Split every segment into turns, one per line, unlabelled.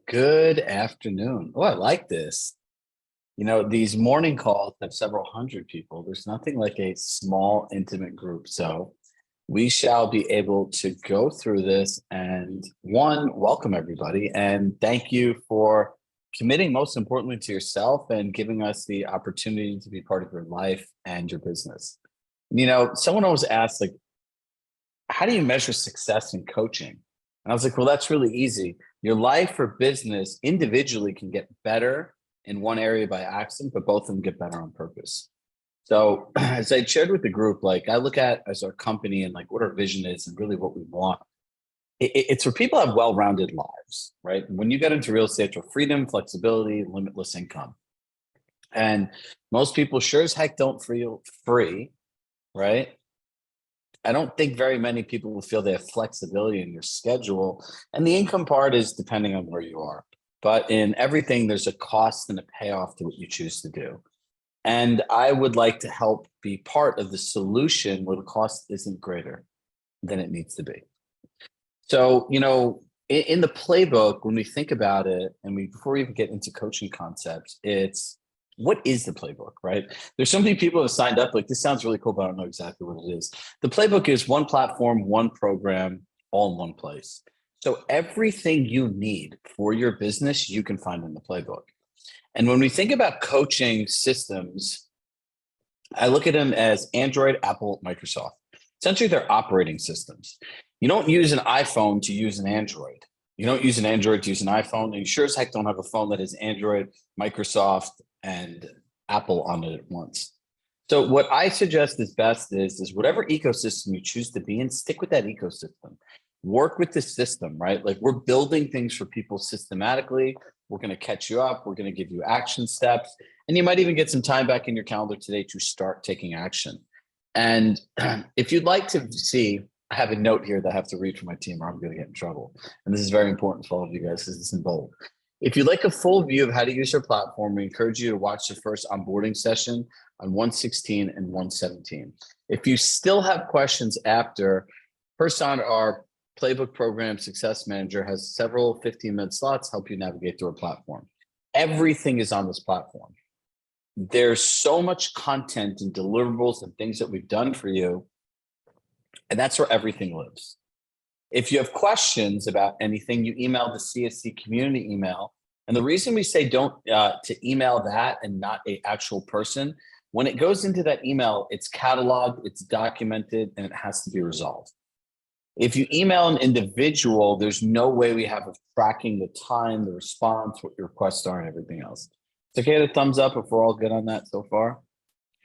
Good afternoon. Oh, I like this. These morning calls have several hundred people. There's nothing like a small, intimate group. So we shall be able to go through this and one, welcome everybody. And thank you for committing, most importantly, to yourself and giving us the opportunity to be part of your life and your business. Someone always asks, like, how do you measure success in coaching? And I was like, well, that's really easy. Your life or business individually can get better in one area by accident, but both of them get better on purpose. So as I shared with the group, like I look at as our company and like what our vision is and really what we want. It's for people to have well-rounded lives, right? When you get into real estate, for freedom, flexibility, limitless income. And most people sure as heck don't feel free, right? I don't think very many people will feel they have flexibility in your schedule. And the income part is depending on where you are. But in everything, there's a cost and a payoff to what you choose to do. And I would like to help be part of the solution where the cost isn't greater than it needs to be. So, in the playbook, when we think about it, and before we even get into coaching concepts, it's what is the playbook, right? There's so many people who have signed up, like this sounds really cool, but I don't know exactly what it is. The playbook is one platform, one program, all in one place. So everything you need for your business, you can find in the playbook. And when we think about coaching systems, I look at them as Android, Apple, Microsoft. Essentially, they're operating systems. You don't use an iPhone to use an Android. You don't use an Android to use an iPhone. And you sure as heck don't have a phone that is Android, Microsoft, and Apple on it at once. So what I suggest is best is whatever ecosystem you choose to be in, stick with that ecosystem. Work with the system, right? Like we're building things for people systematically. We're going to catch you up. We're going to give you action steps. And you might even get some time back in your calendar today to start taking action. And if you'd like to see, I have a note here that I have to read for my team or I'm going to get in trouble. And this is very important for all of you guys because it's in bold. If you'd like a full view of how to use our platform, we encourage you to watch the first onboarding session on 116 and 117. If you still have questions after, first on our Playbook program Success Manager has several 15-minute slots help you navigate through a platform. Everything is on this platform. There's so much content and deliverables and things that we've done for you, and that's where everything lives. If you have questions about anything, you email the CSC community email. And the reason we say don't to email that and not an actual person, when it goes into that email, it's cataloged, it's documented, and it has to be resolved. If you email an individual, there's no way we have of tracking the time, the response, what your requests are, and everything else. It's okay to thumbs up if we're all good on that so far.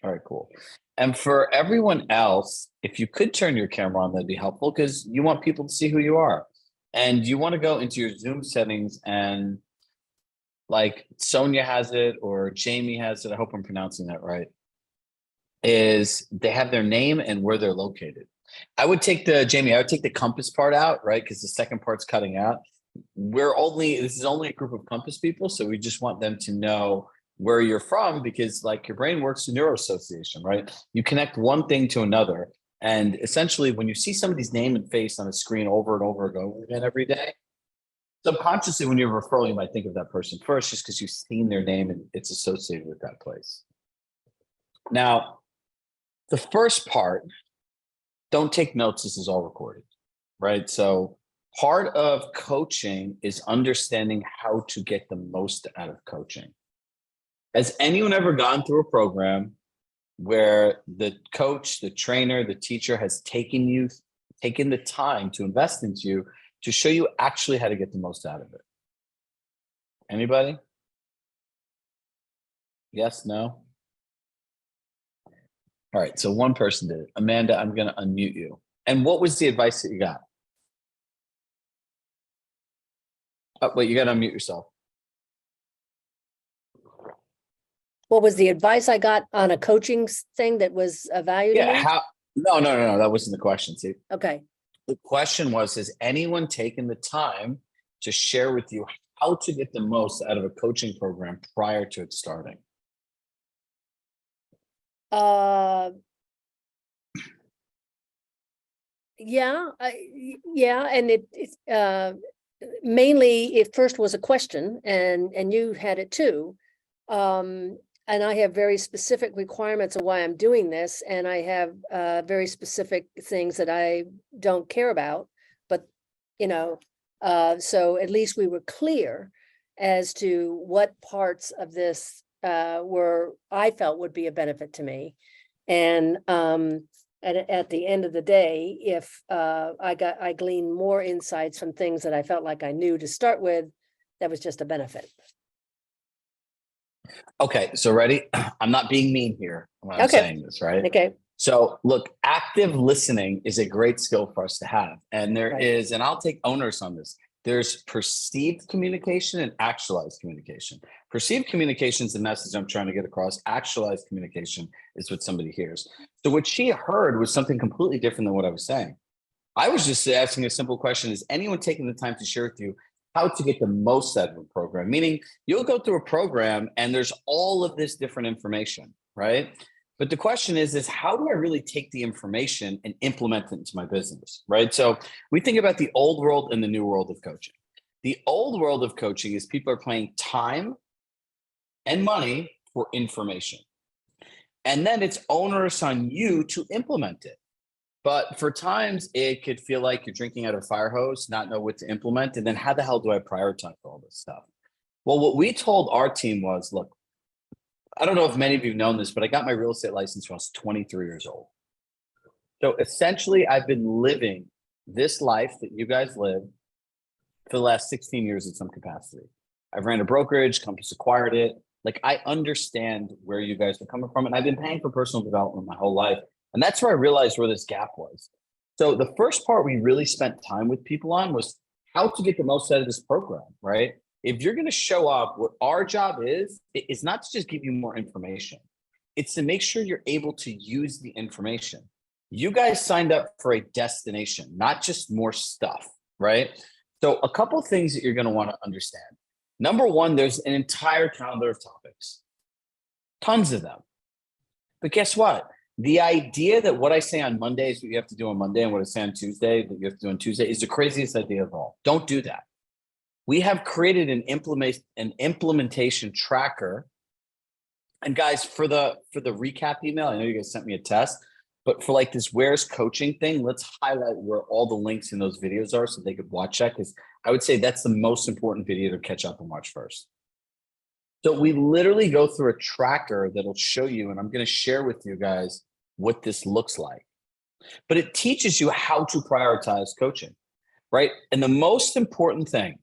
All right, cool. And for everyone else, if you could turn your camera on, that'd be helpful because you want people to see who you are. And you want to go into your Zoom settings and like Sonia has it or Jamie has it, I hope I'm pronouncing that right, is they have their name and where they're located. I would take the compass part out, right? Because the second part's cutting out. This is only a group of compass people. So we just want them to know where you're from because like your brain works in neuro association, right? You connect one thing to another. And essentially when you see somebody's name and face on a screen over and over again every day, subconsciously when you're a referral, you might think of that person first just because you've seen their name and it's associated with that place. Now, the first part, don't take notes. This is all recorded, right? So part of coaching is understanding how to get the most out of coaching. Has anyone ever gone through a program where the coach, the trainer, the teacher has taken the time to invest into you to show you actually how to get the most out of it? Anybody? Yes, no? All right, so one person did it. Amanda, I'm going to unmute you. And what was the advice that you got? Oh, wait, you got to unmute yourself.
What was the advice I got on a coaching thing that was a value to me?
No, that wasn't the question. See,
okay.
The question was, has anyone taken the time to share with you how to get the most out of a coaching program prior to it starting?
Yeah, and mainly it first was a question, and you had it too. And I have very specific requirements of why I'm doing this, and I have very specific things that I don't care about. But so at least we were clear as to what parts of this I felt would be a benefit to me. And at the end of the day, if I gleaned more insights from things that I felt like I knew to start with, that was just a benefit.
Okay, so ready? I'm not being mean here when I'm
Okay.
saying this, right?
Okay.
So look, active listening is a great skill for us to have. And there
Right.
is, and I'll take onus on this. There's perceived communication and actualized communication. Perceived communication is the message I'm trying to get across. Actualized communication is what somebody hears. So what she heard was something completely different than what I was saying. I was just asking a simple question. Is anyone taking the time to share with you how to get the most out of a program? Meaning you'll go through a program and there's all of this different information, right? But the question is how do I really take the information and implement it into my business, right? So we think about the old world and the new world of coaching. The old world of coaching is people are paying time and money for information. And then it's onerous on you to implement it. But for times it could feel like you're drinking out of a fire hose, not know what to implement. And then how the hell do I prioritize all this stuff? Well, what we told our team was, look, I don't know if many of you have known this, but I got my real estate license when I was 23 years old. So essentially I've been living this life that you guys live for the last 16 years in some capacity. I've ran a brokerage, Compass acquired it. Like I understand where you guys are coming from. And I've been paying for personal development my whole life. And that's where I realized where this gap was. So the first part we really spent time with people on was how to get the most out of this program, right? If you're going to show up, what our job is not to just give you more information. It's to make sure you're able to use the information. You guys signed up for a destination, not just more stuff, right? So a couple of things that you're going to want to understand. Number one, there's an entire calendar of topics, tons of them. But guess what? The idea that what I say on Monday is what you have to do on Monday and what I say on Tuesday that you have to do on Tuesday is the craziest idea of all. Don't do that. We have created an implementation tracker. And guys, for the recap email, I know you guys sent me a test, but for like this where's coaching thing, let's highlight where all the links in those videos are so they could watch that, because I would say that's the most important video to catch up and watch first. So we literally go through a tracker that'll show you, and I'm going to share with you guys what this looks like. But it teaches you how to prioritize coaching, right? And the most important thing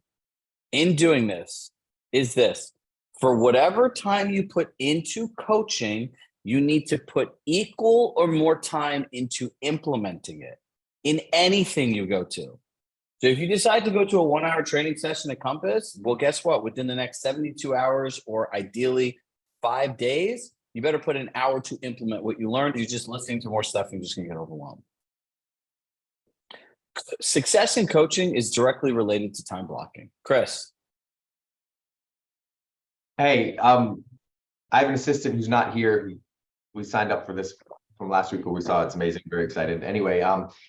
in doing this is this. For whatever time you put into coaching, you need to put equal or more time into implementing it in anything you go to. So if you decide to go to a 1-hour training session at Compass, well, guess what? Within the next 72 hours or ideally 5 days, you better put an hour to implement what you learned. You're just listening to more stuff, you're just going to get overwhelmed. Success in coaching is directly related to time blocking. Chris.
Hey, I have an assistant who's not here. We signed up for this from last week where we saw it's amazing. Very excited. Anyway,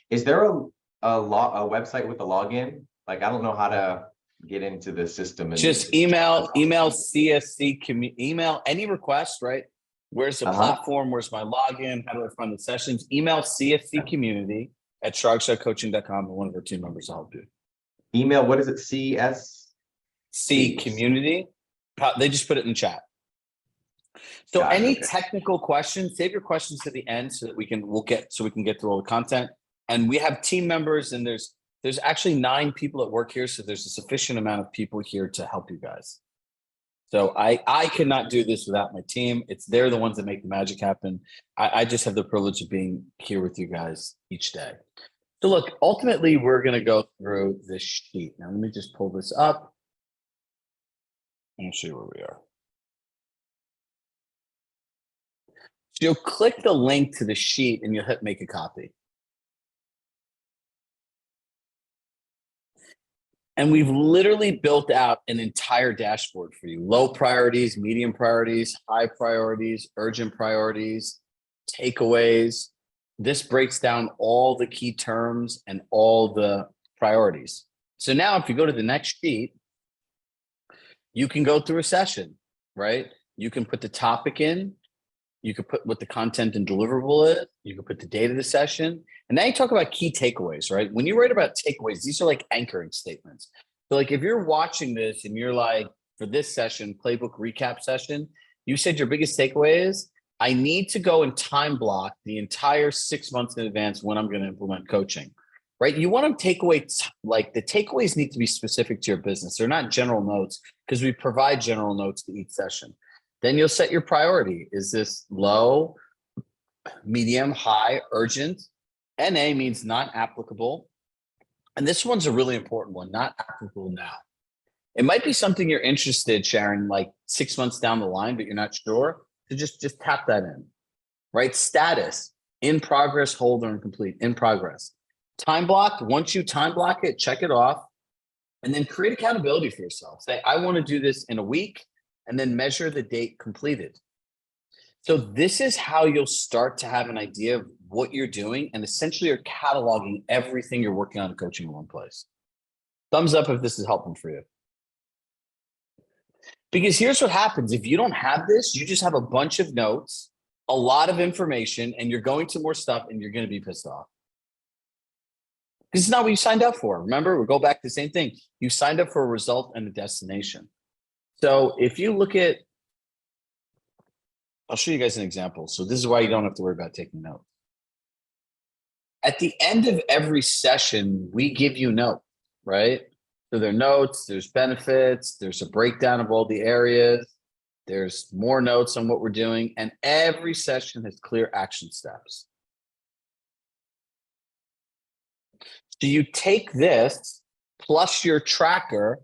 is there a website with a login? Like, I don't know how to get into the system. And
just email CSC, email any request, right? Where's the platform? Where's my login? How do I find the sessions? Email CSC community at ChiragShahCoaching.com, and one of our team members will help you.
Email, what is it? CSC
community. They just put it in chat. So any technical questions, save your questions to the end so that we can get through all the content. And we have team members, and there's actually 9 people that work here. So there's a sufficient amount of people here to help you guys. So I cannot do this without my team. They're the ones that make the magic happen. I just have the privilege of being here with you guys each day. So look, ultimately, we're going to go through this sheet. Now, let me just pull this up and show you where we are. So you'll click the link to the sheet and you'll hit make a copy. And we've literally built out an entire dashboard for you. Low priorities, medium priorities, high priorities, urgent priorities, takeaways. This breaks down all the key terms and all the priorities. So now if you go to the next sheet, you can go through a session, right? You can put the topic in, you can put what the content and deliverable is, you can put the date of the session, and now you talk about key takeaways, right? When you write about takeaways, these are like anchoring statements. So like if you're watching this and you're like, for this session, playbook recap session, you said your biggest takeaway is, I need to go and time block the entire 6 months in advance when I'm going to implement coaching, right? You want to take away, like the takeaways need to be specific to your business. They're not general notes because we provide general notes to each session. Then you'll set your priority. Is this low, medium, high, urgent? NA means not applicable. And this one's a really important one, not applicable now. It might be something you're interested, Sharon, like 6 months down the line, but you're not sure. So just tap that in, right? Status, in progress, hold, or incomplete, in progress. Time block, once you time block it, check it off, and then create accountability for yourself. Say, I want to do this in a week, and then measure the date completed. So this is how you'll start to have an idea of what you're doing, and essentially you're cataloging everything you're working on in coaching in one place. Thumbs up if this is helpful for you. Because here's what happens. If you don't have this, you just have a bunch of notes, a lot of information, and you're going to more stuff and you're going to be pissed off. This is not what you signed up for. Remember, we'll go back to the same thing. You signed up for a result and a destination. So if you look at, I'll show you guys an example. So this is why you don't have to worry about taking notes. At the end of every session, we give you notes, right? So there are notes, there's benefits, there's a breakdown of all the areas, there's more notes on what we're doing, and every session has clear action steps. So you take this plus your tracker,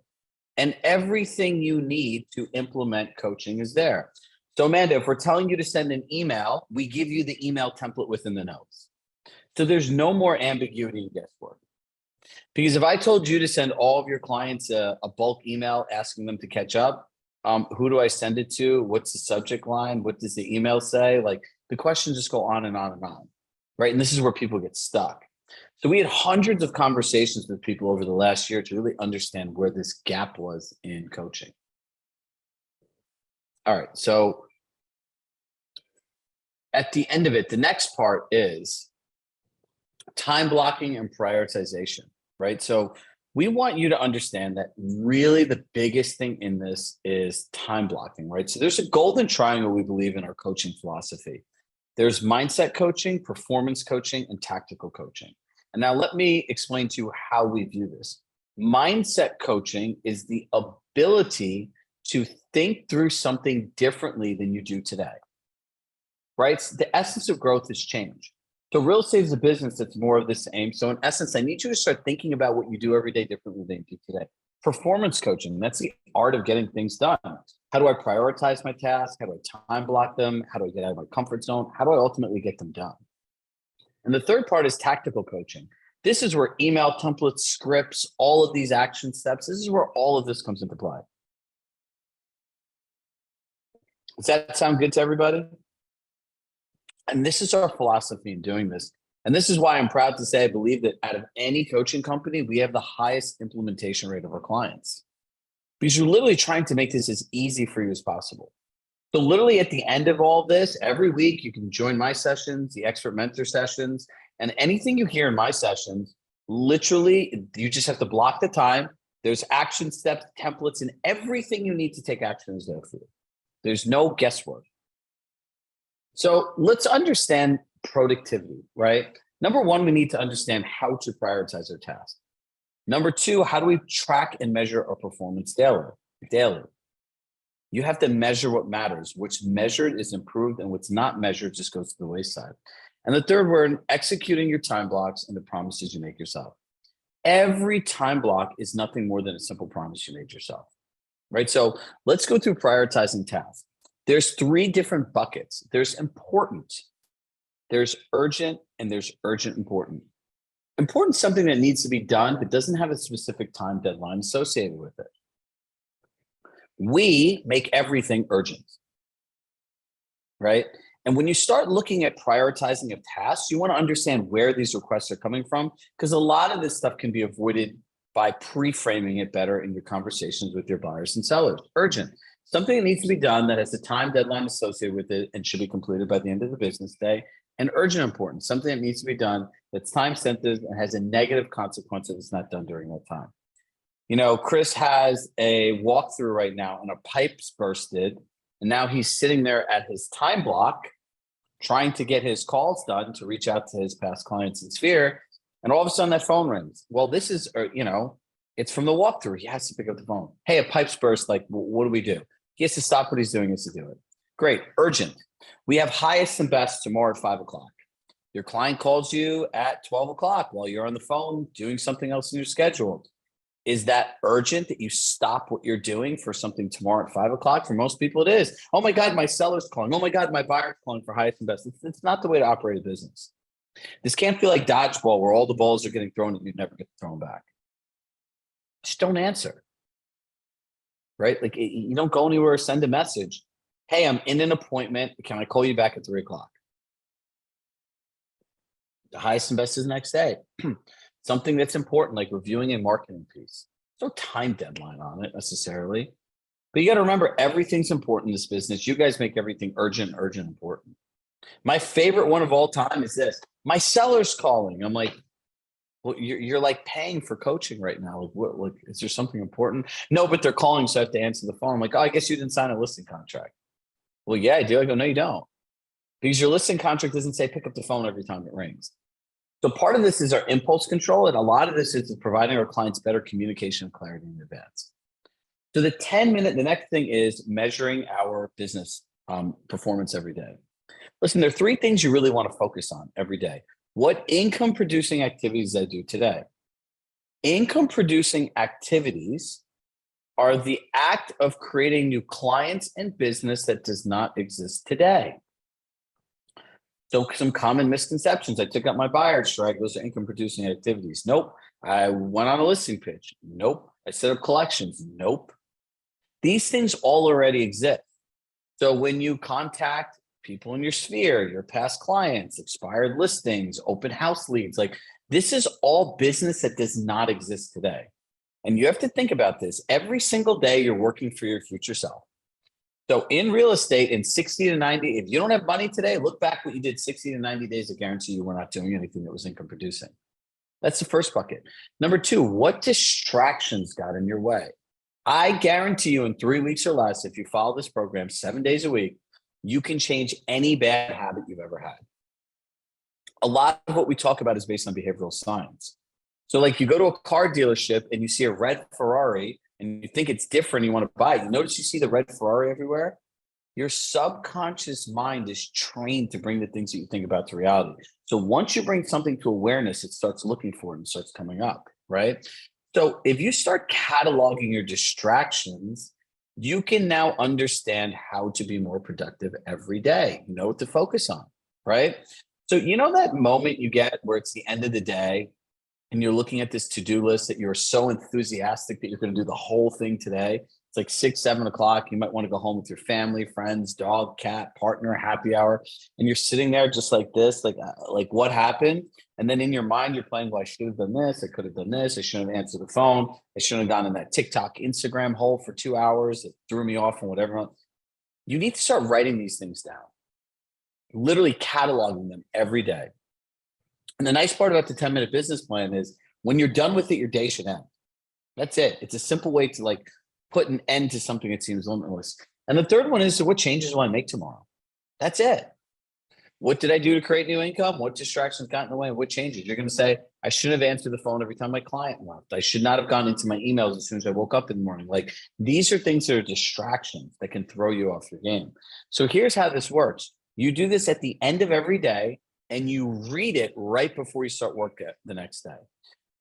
and everything you need to implement coaching is there. So Amanda, if we're telling you to send an email, we give you the email template within the notes. So there's no more ambiguity and guesswork. Because if I told you to send all of your clients a bulk email asking them to catch up, who do I send it to? What's the subject line? What does the email say? Like the questions just go on and on and on, right? And this is where people get stuck. So we had hundreds of conversations with people over the last year to really understand where this gap was in coaching. All right, so at the end of it, the next part is time blocking and prioritization, right? So we want you to understand that really the biggest thing in this is time blocking, right? So there's a golden triangle we believe in our coaching philosophy. There's mindset coaching, performance coaching, and tactical coaching. And now let me explain to you how we view this. Mindset coaching is the ability to think through something differently than you do today, right? So the essence of growth is change. So real estate is a business that's more of the same. So in essence, I need you to start thinking about what you do every day differently than you do today. Performance coaching, that's the art of getting things done. How do I prioritize my tasks? How do I time block them? How do I get out of my comfort zone? How do I ultimately get them done? And the third part is tactical coaching. This is where email templates, scripts, all of these action steps, this is where all of this comes into play. Does that sound good to everybody? And this is our philosophy in doing this. And this is why I'm proud to say I believe that out of any coaching company, we have the highest implementation rate of our clients. Because you're literally trying to make this as easy for you as possible. So literally at the end of all this, every week you can join my sessions, the expert mentor sessions, and anything you hear in my sessions, literally you just have to block the time. There's action steps, templates, and everything you need to take action is there for you. There's no guesswork. So let's understand productivity, right? Number one, we need to understand how to prioritize our tasks. Number two, how do we track and measure our performance daily? You have to measure what matters. What's measured is improved, and what's not measured just goes to the wayside. And the third, we're executing your time blocks and the promises you make yourself. Every time block is nothing more than a simple promise you made yourself, right? So let's go through prioritizing tasks. There's three different buckets. There's important, there's urgent, and there's urgent important. Important is something that needs to be done, but doesn't have a specific time deadline associated with it. We make everything urgent, right? And when you start looking at prioritizing of tasks, you want to understand where these requests are coming from, because a lot of this stuff can be avoided by pre-framing it better in your conversations with your buyers and sellers. Urgent, something that needs to be done that has a time deadline associated with it and should be completed by the end of the business day. And urgent important, something that needs to be done that's time sensitive and has a negative consequence if it's not done during that time. You know, Chris has a walkthrough right now and a pipe's bursted, and now he's sitting there at his time block trying to get his calls done to reach out to his past clients in Sphere. And all of a sudden that phone rings. Well, this is, you know, it's from the walkthrough. He has to pick up the phone. Hey, a pipe's burst. Like, what do we do? He has to stop what he's doing, has to do it. Great. Urgent. We have highest and best tomorrow at 5 o'clock. Your client calls you at 12 o'clock while you're on the phone doing something else in your schedule. Is that urgent that you stop what you're doing for something tomorrow at 5 o'clock? For most people, it is. Oh my God, my seller's calling. Oh my God, my buyer's calling for highest and best. It's not the way to operate a business. This can't feel like dodgeball where all the balls are getting thrown and you never get thrown back. Just don't answer, right? Like you don't go anywhere or send a message. Hey, I'm in an appointment. Can I call you back at 3 o'clock? The highest and best is next day. Something that's important, like reviewing a marketing piece. There's no time deadline on it necessarily, but you got to remember everything's important in this business. You guys make everything urgent, important. My favorite one of all time is this. My seller's calling. I'm like, well, you're like paying for coaching right now. Like, what? Like, is there something important? No, but they're calling, so I have to answer the phone. I'm like, oh, I guess you didn't sign a listing contract. Well, yeah, I do. I go, no, you don't, because your listing contract doesn't say pick up the phone every time it rings. So part of this is our impulse control, and a lot of this is providing our clients better communication and clarity in advance. So the next thing is measuring our business performance every day. Listen, there are 3 things you really want to focus on every day. What income producing activities I do today? Income producing activities are the act of creating new clients and business that does not exist today. So some common misconceptions. I took out my buyer strike. Those are income producing activities. Nope. I went on a listing pitch. Nope. I set up collections. Nope. These things all already exist. So when you contact people in your sphere, your past clients, expired listings, open house leads, like this is all business that does not exist today. And you have to think about this. Every single day you're working for your future self. So in real estate, in 60 to 90, if you don't have money today, look back what you did 60 to 90 days. I guarantee you were not doing anything that was income producing. That's the first bucket. Number 2, what distractions got in your way? I guarantee you in 3 weeks or less, if you follow this program 7 days a week, you can change any bad habit you've ever had. A lot of what we talk about is based on behavioral science. So like you go to a car dealership and you see a red Ferrari and you think it's different, you want to buy it. You notice you see the red Ferrari everywhere. Your subconscious mind is trained to bring the things that you think about to reality. So once you bring something to awareness, it starts looking for it and starts coming up, right? So if you start cataloging your distractions, you can now understand how to be more productive every day. You know what to focus on, right? So you know that moment you get where it's the end of the day and you're looking at this to-do list that you're so enthusiastic that you're going to do the whole thing today. It's like 6, 7 o'clock. You might want to go home with your family, friends, dog, cat, partner, happy hour. And you're sitting there just like this, like what happened? And then in your mind, you're playing, well, I should have done this. I could have done this. I shouldn't have answered the phone. I shouldn't have gone in that TikTok, Instagram hole for 2 hours. It threw me off and whatever. You need to start writing these things down, literally cataloging them every day. And the nice part about the 10-minute business plan is when you're done with it, your day should end. That's it. It's a simple way to like put an end to something that seems limitless. And the third one is, so what changes will I make tomorrow? That's it. What did I do to create new income? What distractions got in the way? What changes? You're going to say, I shouldn't have answered the phone every time my client left. I should not have gone into my emails as soon as I woke up in the morning. Like these are things that are distractions that can throw you off your game. So here's how this works. You do this at the end of every day and you read it right before you start work the next day.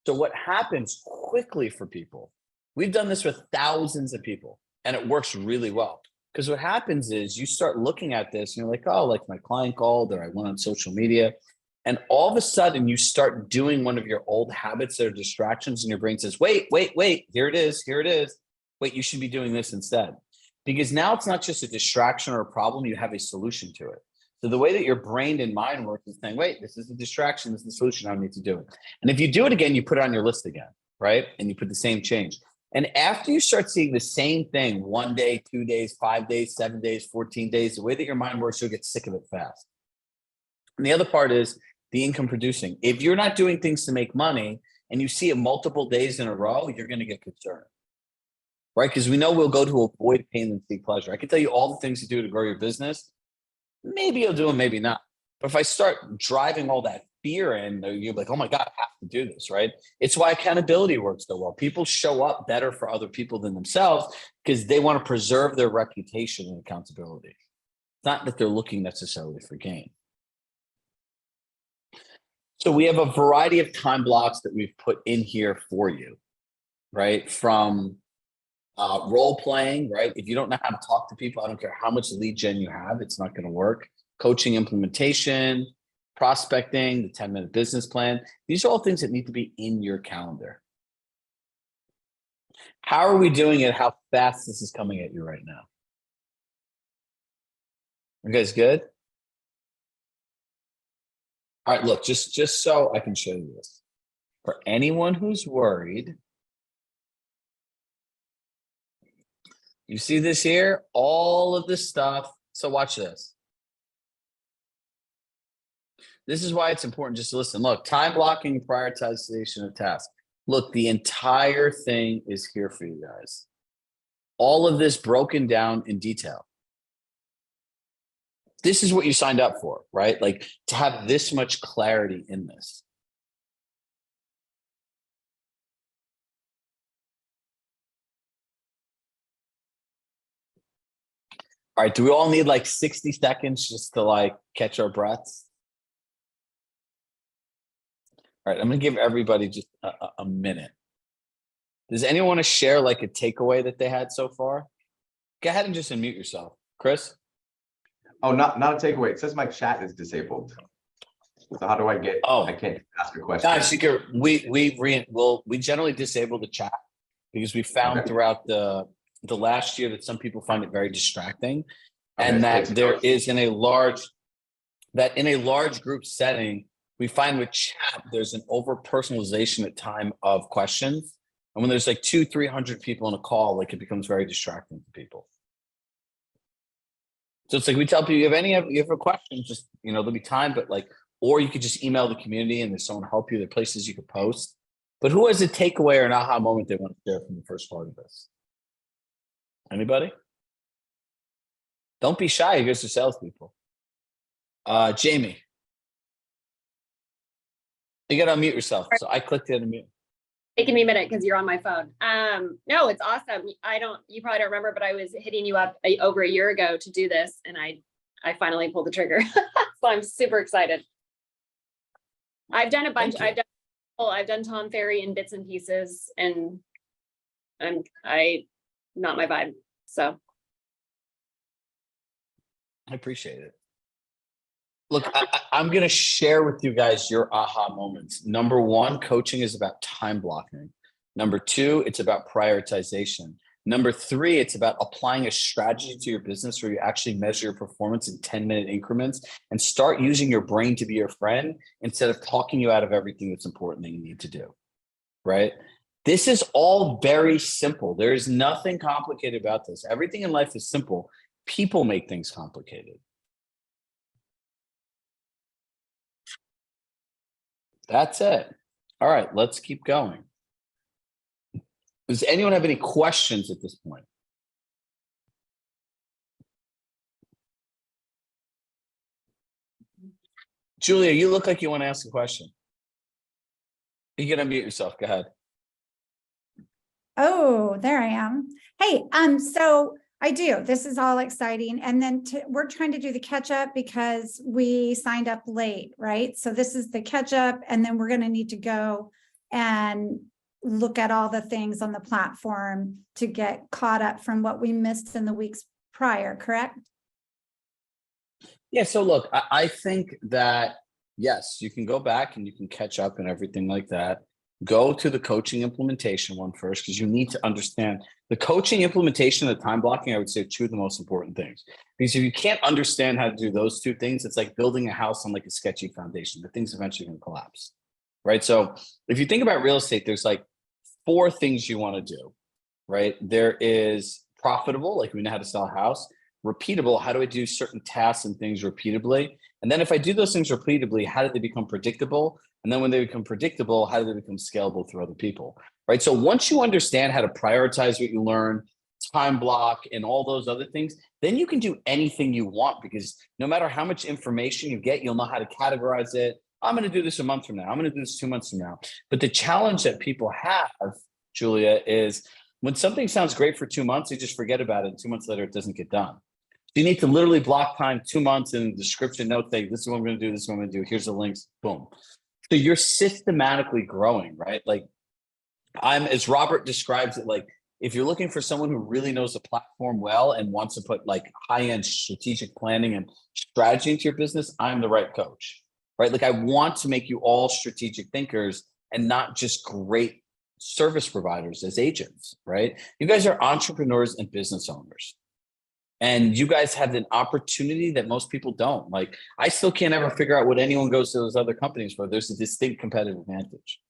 So what happens quickly for people, we've done this with thousands of people and it works really well. Because what happens is you start looking at this and you're like, oh, like my client called or I went on social media. And all of a sudden you start doing one of your old habits that are distractions and your brain says, wait, here it is. Wait, you should be doing this instead. Because now it's not just a distraction or a problem, you have a solution to it. So the way that your brain and mind work is saying, wait, this is a distraction, this is the solution, I need to do it. And if you do it again, you put it on your list again. right? And you put the same change. And after you start seeing the same thing 1 day, 2 days, 5 days, 7 days, 14 days, the way that your mind works, you'll get sick of it fast. And the other part is the income producing. If you're not doing things to make money and you see it multiple days in a row, you're going to get concerned, right? Because we know we'll go to avoid pain and seek pleasure. I can tell you all the things to do to grow your business. Maybe you'll do them, maybe not. But if I start driving all that fear in, you're like, oh my God, I have to do this, right? It's why accountability works so well. People show up better for other people than themselves because they want to preserve their reputation and accountability. It's not that they're looking necessarily for gain. So we have a variety of time blocks that we've put in here for you, right? From role playing, right? If you don't know how to talk to people, I don't care how much lead gen you have, it's not going to work. Coaching implementation, prospecting, the 10-minute business plan. These are all things that need to be in your calendar. How are we doing it? How fast this is coming at you right now? You guys good? All right, look, just so I can show you this. For anyone who's worried, you see this here? All of this stuff. So watch this. This is why it's important just to listen. Look, time blocking and prioritization of tasks. Look, the entire thing is here for you guys. All of this broken down in detail. This is what you signed up for, right? Like to have this much clarity in this. All right, do we all need like 60 seconds just to like catch our breaths? All right, I'm gonna give everybody just a minute. Does anyone want to share like a takeaway that they had so far? Go ahead and just unmute yourself. Chris?
Oh, not a takeaway. It says my chat is disabled. So how do I get, I can't ask a question.
Guys, we generally disable the chat because we found throughout the last year that some people find it very distracting. And that there is in a large group setting, we find with chat, there's an over personalization at time of questions. And when there's like 200-300 people on a call, like it becomes very distracting to people. So it's like we tell people, you have a question, just, there'll be time, but like, or you could just email the community and there's someone to help you. There are places you could post. But who has a takeaway or an aha moment they want to share from the first part of this? Anybody? Don't be shy. You guys are salespeople. Jamie. You got to unmute yourself. So I clicked it and mute.
Taking me a minute because you're on my phone. No, it's awesome. You probably don't remember, but I was hitting you up over a year ago to do this, and I finally pulled the trigger. So I'm super excited. I've done a bunch. I've done Tom Ferry in bits and pieces, and not my vibe. So
I appreciate it. Look, I'm going to share with you guys your aha moments. Number one, coaching is about time blocking. Number two, it's about prioritization. Number three, it's about applying a strategy to your business where you actually measure your performance in 10-minute increments and start using your brain to be your friend instead of talking you out of everything that's important that you need to do, right? This is all very simple. There is nothing complicated about this. Everything in life is simple. People make things complicated. That's it. All right, let's keep going. Does anyone have any questions at this point? Julia, you look like you want to ask a question. You can unmute yourself. Go ahead.
Oh, there I am. Hey, so I do. This is all exciting. And then we're trying to do the catch up because we signed up late, right? So this is the catch up, and then we're going to need to go and look at all the things on the platform to get caught up from what we missed in the weeks prior, correct?
Yeah, so look, I think that, yes, you can go back and you can catch up and everything like that. Go to the coaching implementation one first, because you need to understand the coaching implementation and the time blocking, I would say, are two of the most important things. Because if you can't understand how to do those two things, it's like building a house on like a sketchy foundation. The thing's eventually going to collapse, right? So if you think about real estate, there's like 4 things you want to do, right? There is profitable, like we know how to sell a house. Repeatable, how do I do certain tasks and things repeatedly? And then if I do those things repeatedly, how do they become predictable? And then when they become predictable, how do they become scalable through other people, right? So once you understand how to prioritize what you learn, time block, and all those other things, then you can do anything you want, because no matter how much information you get, you'll know how to categorize it. I'm going to do this a month from now. I'm going to do this 2 months from now. But the challenge that people have, Julia, is when something sounds great for 2 months, they just forget about it. And 2 months later, it doesn't get done. You need to literally block time 2 months in the description note, say, this is what I'm going to do. This is what I'm going to do. Here's the links. Boom. So you're systematically growing, right? Like as Robert describes it, like if you're looking for someone who really knows the platform well and wants to put like high-end strategic planning and strategy into your business, I'm the right coach, right? Like I want to make you all strategic thinkers and not just great service providers as agents, right? You guys are entrepreneurs and business owners. And you guys have an opportunity that most people don't. Like, I still can't ever figure out what anyone goes to those other companies for. There's a distinct competitive advantage.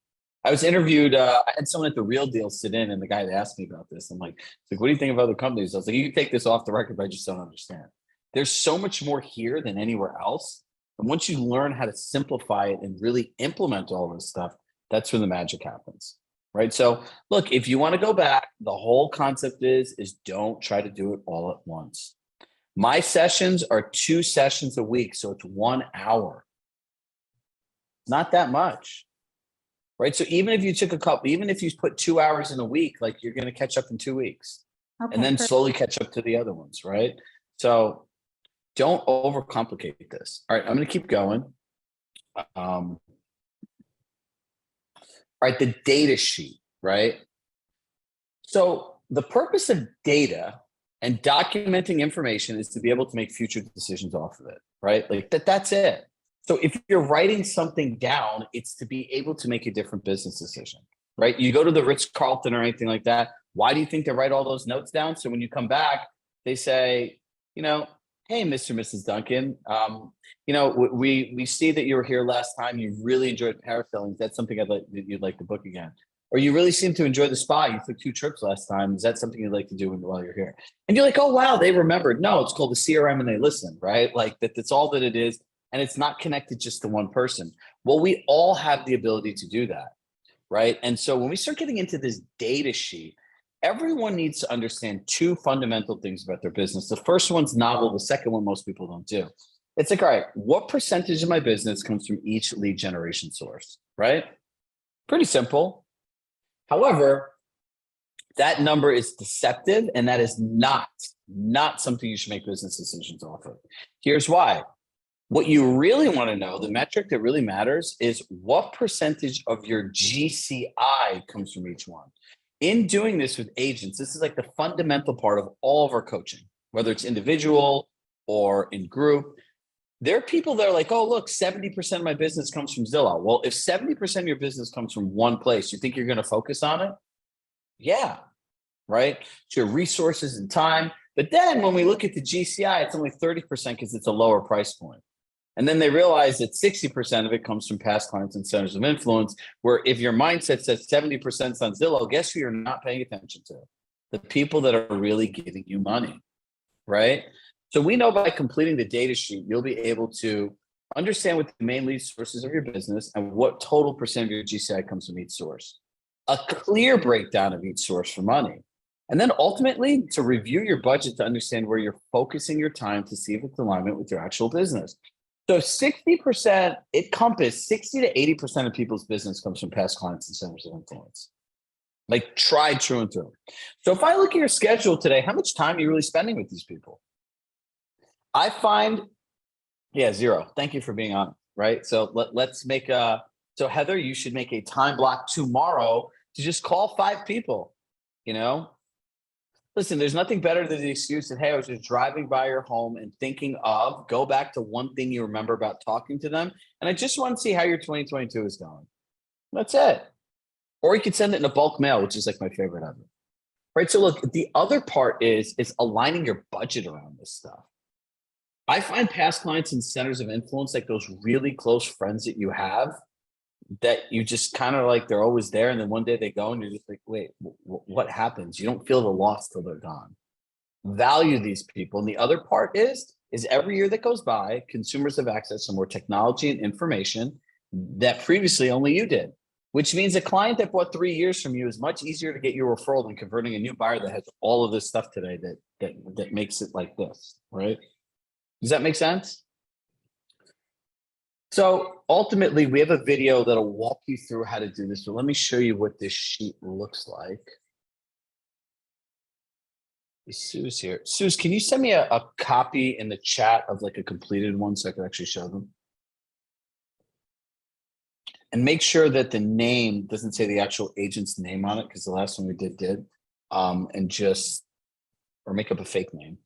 I was interviewed, I had someone at the Real Deal sit in, and the guy asked me about this. I'm like, what do you think of other companies? I was like, you can take this off the record, but I just don't understand. There's so much more here than anywhere else. And once you learn how to simplify it and really implement all this stuff, that's when the magic happens. Right. So look, if you want to go back, the whole concept is don't try to do it all at once. My sessions are 2 sessions a week. So it's 1 hour. Not that much. Right. So even if you took even if you put 2 hours in a week, like you're going to catch up in 2 weeks, and then slowly catch up to the other ones. Right. So don't overcomplicate this. All right. I'm going to keep going. All right, the data sheet, right? So the purpose of data and documenting information is to be able to make future decisions off of it, right? Like that's it. So if you're writing something down, it's to be able to make a different business decision, right? You go to the Ritz-Carlton or anything like that. Why do you think they write all those notes down? So when you come back, they say, hey, Mr. and Mrs. Duncan, we see that you were here last time. You really enjoyed parasailing. Is that something you'd like to book again? Or you really seem to enjoy the spa. You took 2 trips last time. Is that something you'd like to do while you're here? And you're like, oh, wow, they remembered. No, it's called the CRM and they listen, right? Like that's all that it is. And it's not connected just to one person. Well, we all have the ability to do that, right? And so when we start getting into this data sheet, everyone needs to understand 2 fundamental things about their business. The first one's novel. The second one, most people don't do. It's like, all right, what percentage of my business comes from each lead generation source, right? Pretty simple. However, that number is deceptive, and that is not something you should make business decisions off of. Here's why. What you really want to know, the metric that really matters, is what percentage of your GCI comes from each one. In doing this with agents, this is like the fundamental part of all of our coaching, whether it's individual or in group. There are people that are like, oh, look, 70% of my business comes from Zillow. Well, if 70% of your business comes from one place, you think you're going to focus on it? Yeah, right? It's your resources and time. But then when we look at the GCI, it's only 30% because it's a lower price point. And then they realize that 60% of it comes from past clients and centers of influence, where if your mindset says 70% is on Zillow, guess who you're not paying attention to? The people that are really giving you money, right? So we know by completing the data sheet, you'll be able to understand what the main lead sources of your business and what total percent of your GCI comes from each source. A clear breakdown of each source for money. And then ultimately to review your budget to understand where you're focusing your time to see if it's alignment with your actual business. So 60%, it encompasses 60 to 80% of people's business comes from past clients and centers of influence. Like tried true and through. So if I look at your schedule today, how much time are you really spending with these people? I find, 0. Thank you for being on, right? So let's make so Heather, you should make a time block tomorrow to just call 5 people, Listen, there's nothing better than the excuse that, hey, I was just driving by your home and thinking of, go back to one thing you remember about talking to them. And I just want to see how your 2022 is going. That's it. Or you could send it in a bulk mail, which is like my favorite ever. Right. So look, the other part is aligning your budget around this stuff. I find past clients and centers of influence, like those really close friends that you have, that you just kind of like, they're always there. And then one day they go and you're just like, wait, what happens? You don't feel the loss till they're gone. Value these people. And the other part is every year that goes by, consumers have access to more technology and information that previously only you did, which means a client that bought 3 years from you is much easier to get your referral than converting a new buyer that has all of this stuff today that makes it like this, right? Does that make sense? So ultimately, we have a video that'll walk you through how to do this. So let me show you what this sheet looks like. Sue's here. Suze, can you send me a copy in the chat of like a completed one so I can actually show them? And make sure that the name doesn't say the actual agent's name on it, because the last one we did. And just, or make up a fake name.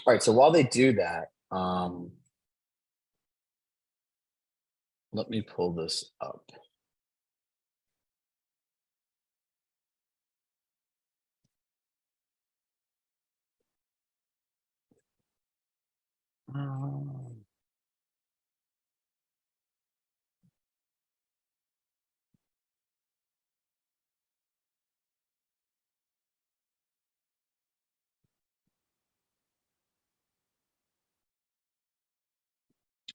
All right, so while they do that, let me pull this up.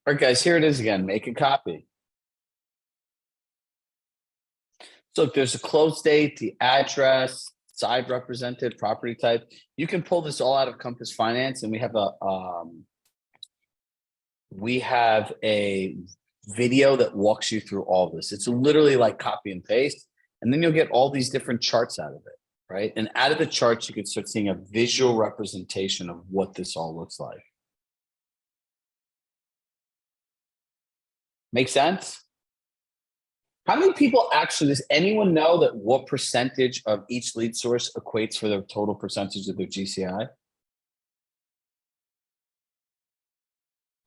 All right, guys, here it is again. Make a copy. So if there's a close date, the address, side represented, property type, you can pull this all out of Compass Finance, and we have a video that walks you through all this. It's literally like copy and paste, and then you'll get all these different charts out of it, right? And out of the charts, you can start seeing a visual representation of what this all looks like. Make sense? How many people actually, does anyone know that what percentage of each lead source equates for their total percentage of their GCI?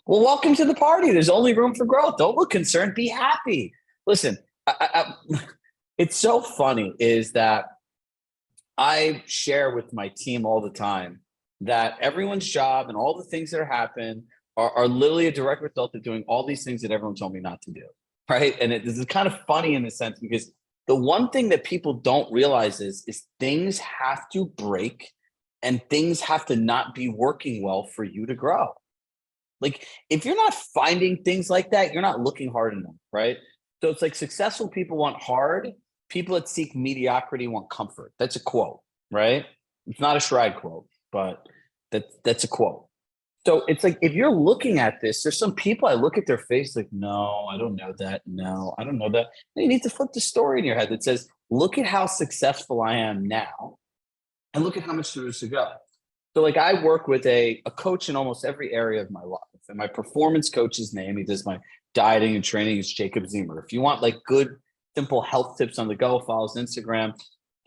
Well, welcome to the party. There's only room for growth. Don't look concerned. Be happy. Listen, it's so funny is that I share with my team all the time that everyone's job and all the things that are happening are literally a direct result of doing all these things that everyone told me not to do, right? And this is kind of funny in a sense, because the one thing that people don't realize is things have to break and things have to not be working well for you to grow. Like, if you're not finding things like that, you're not looking hard enough, right? So it's like successful people want hard. People that seek mediocrity want comfort. That's a quote, right? It's not a Chirag quote, but that's a quote. So it's like, if you're looking at this, there's some people I look at their face like, no, I don't know that. No, I don't know that. And you need to flip the story in your head that says, look at how successful I am now and look at how much there is to go. So like, I work with a coach in almost every area of my life, and my performance coach's name, he does my dieting and training, is Jacob Zemer. If you want like good, simple health tips on the go, follow his Instagram.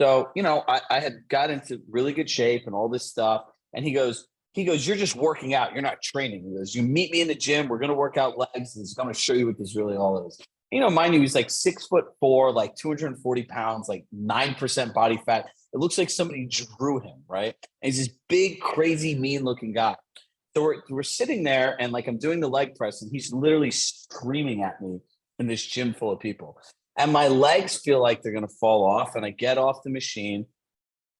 So, you know, I had got into really good shape and all this stuff. And he goes, you're just working out. You're not training. He goes, you meet me in the gym. We're going to work out legs. And it's going to show you what this really all is. You know, mind you, he's like 6'4", like 240 pounds, like 9% body fat. It looks like somebody drew him, right? And he's this big, crazy, mean looking guy. So we're sitting there, and like, I'm doing the leg press, and he's literally screaming at me in this gym full of people. And my legs feel like they're going to fall off. And I get off the machine.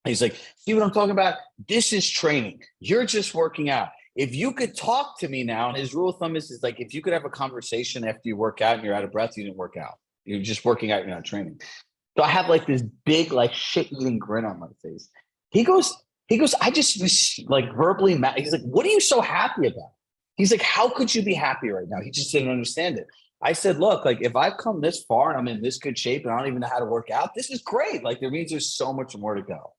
He's like, see what I'm talking about? This is training. You're just working out. If you could talk to me now, and his rule of thumb is like, if you could have a conversation after you work out and you're out of breath, you didn't work out. You're just working out, you're not training. So I have like this big, like shit-eating grin on my face. He goes, I just was like verbally mad. He's like, what are you so happy about? He's like, how could you be happy right now? He just didn't understand it. I said, look, like, if I've come this far and I'm in this good shape and I don't even know how to work out, this is great. Like, there means there's so much more to go.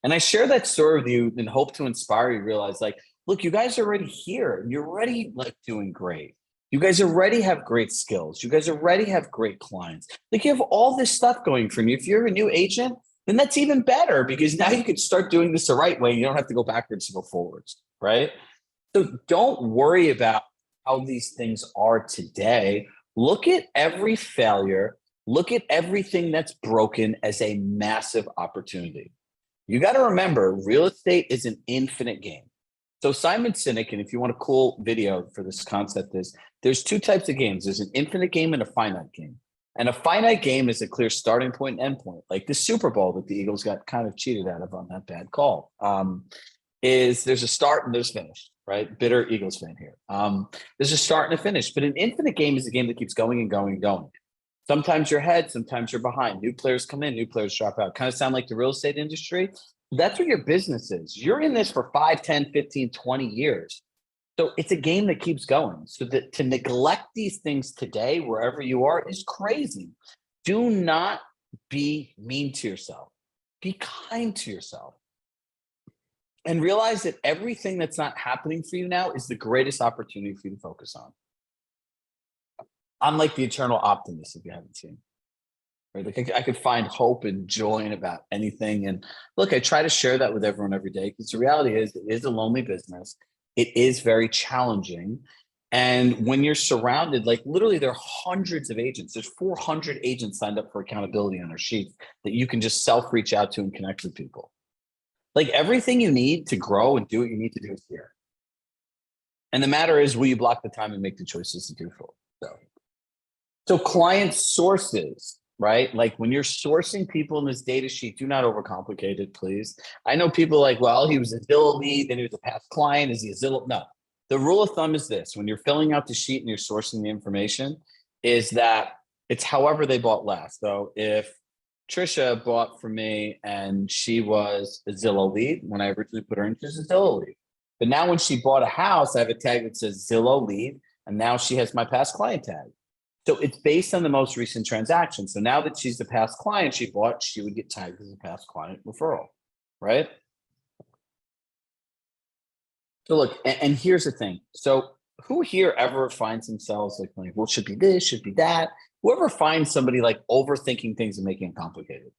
And I share that story with you and hope to inspire you to realize, like, look, you guys are already here. You're already like doing great. You guys already have great skills. You guys already have great clients. Like, you have all this stuff going for you. If you're a new agent, then that's even better, because now you can start doing this the right way. You don't have to go backwards to go forwards, right? So don't worry about how these things are today. Look at every failure. Look at everything that's broken as a massive opportunity. You got to remember, real estate is an infinite game. So Simon Sinek, and if you want a cool video for this concept, is there's two types of games. There's an infinite game and a finite game. And a finite game is a clear starting point and end point, like the Super Bowl that the Eagles got kind of cheated out of on that bad call. Is there's a start and there's finish, right? Bitter Eagles fan here. There's a start and a finish, but an infinite game is a game that keeps going and going and going. Sometimes you're ahead, sometimes you're behind. New players come in, new players drop out. Kind of sound like the real estate industry. That's what your business is. You're in this for 5, 10, 15, 20 years. So it's a game that keeps going. So that to neglect these things today, wherever you are, is crazy. Do not be mean to yourself. Be kind to yourself. And realize that everything that's not happening for you now is the greatest opportunity for you to focus on. I'm like the eternal optimist, if you haven't seen. Right? Like I could find hope and joy in about anything. And look, I try to share that with everyone every day because the reality is it is a lonely business. It is very challenging. And when you're surrounded, like literally there are hundreds of agents. There's 400 agents signed up for accountability on our sheet that you can just self-reach out to and connect with people. Like everything you need to grow and do what you need to do is here. And the matter is, will you block the time and make the choices to do so? So client sources, right? Like when you're sourcing people in this data sheet, do not overcomplicate it, please. I know people like, well, he was a Zillow lead, then he was a past client. Is he a Zillow? No. The rule of thumb is this: when you're filling out the sheet and you're sourcing the information, is that it's however they bought last. So if Trisha bought from me and she was a Zillow lead, when I originally put her in, she was a Zillow lead. But now when she bought a house, I have a tag that says Zillow lead, and now she has my past client tag. So it's based on the most recent transaction. So now that she's the past client she bought, she would get tagged as a past client referral, right? So look, and here's the thing. So who here ever finds themselves like, well, it should be this, should be that? Whoever finds somebody like overthinking things and making it complicated?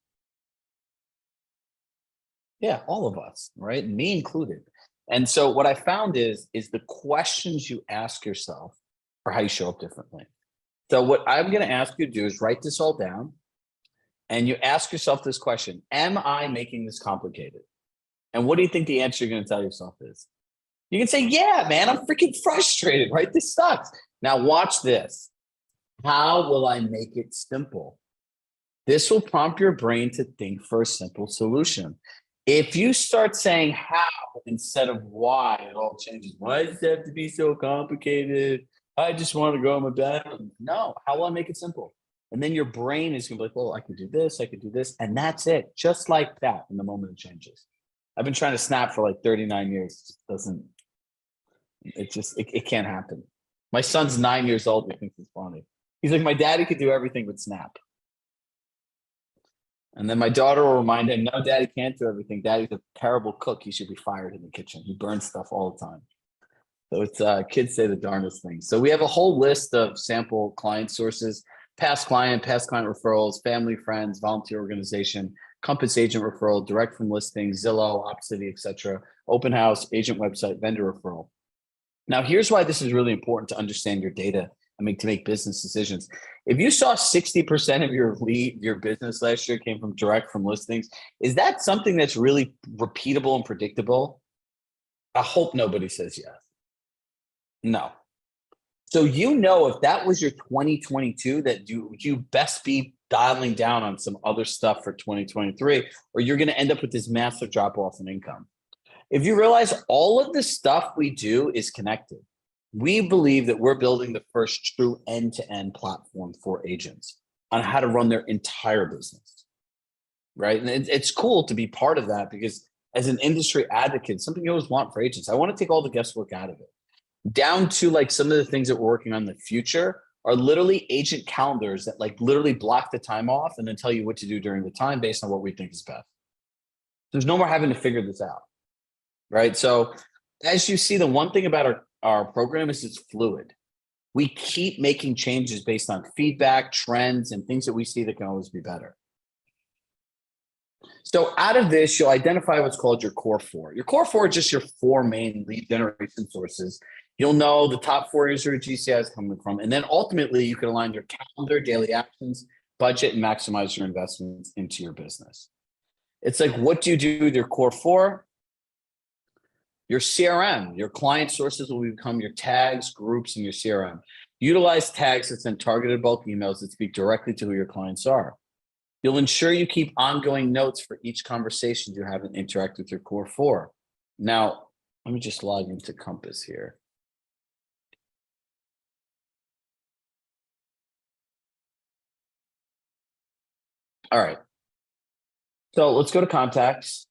Yeah, all of us, right? Me included. And so what I found is the questions you ask yourself are how you show up differently. So what I'm going to ask you to do is write this all down and you ask yourself this question: am I making this complicated? And what do you think the answer you're going to tell yourself is? You can say, yeah, man, I'm freaking frustrated, right? This sucks. Now watch this. How will I make it simple? This will prompt your brain to think for a simple solution. If you start saying how instead of why, it all changes. Why does it have to be so complicated? I just want to go on my bed. No, how will I make it simple? And then your brain is going to be like, well, I could do this, I could do this. And that's it. Just like that in the moment it changes. I've been trying to snap for like 39 years. It can't happen. My son's 9 years old. He thinks it's funny. He's like, my daddy could do everything but snap. And then my daughter will remind him, no, daddy can't do everything. Daddy's a terrible cook. He should be fired in the kitchen. He burns stuff all the time. So it's kids say the darndest things. So we have a whole list of sample client sources: past client referrals, family, friends, volunteer organization, Compass agent referral, direct from listings, Zillow, Opcity, etc., open house, agent website, vendor referral. Now, here's why this is really important to understand your data to make business decisions. If you saw 60% of your business last year came from direct from listings, is that something that's really repeatable and predictable? I hope nobody says yes. No. So if that was your 2022, that you best be dialing down on some other stuff for 2023, or you're going to end up with this massive drop off in income. If you realize all of the stuff we do is connected, we believe that we're building the first true end-to-end platform for agents on how to run their entire business, right? And it's cool to be part of that because as an industry advocate, something you always want for agents, I want to take all the guesswork out of it. Down to like some of the things that we're working on in the future are literally agent calendars that like literally block the time off and then tell you what to do during the time based on what we think is best. There's no more having to figure this out, right? So as you see, the one thing about our program is it's fluid. We keep making changes based on feedback, trends, and things that we see that can always be better. So out of this, you'll identify what's called your core four. Your core four is just your 4 main lead generation sources. You'll know the top 4 areas where GCI is coming from. And then ultimately, you can align your calendar, daily actions, budget, and maximize your investments into your business. It's like, what do you do with your core 4? Your CRM, your client sources will become your tags, groups, and your CRM. Utilize tags that send targeted bulk emails that speak directly to who your clients are. You'll ensure you keep ongoing notes for each conversation you have and interact with your core four. Now, let me just log into Compass here. All right. So let's go to contacts.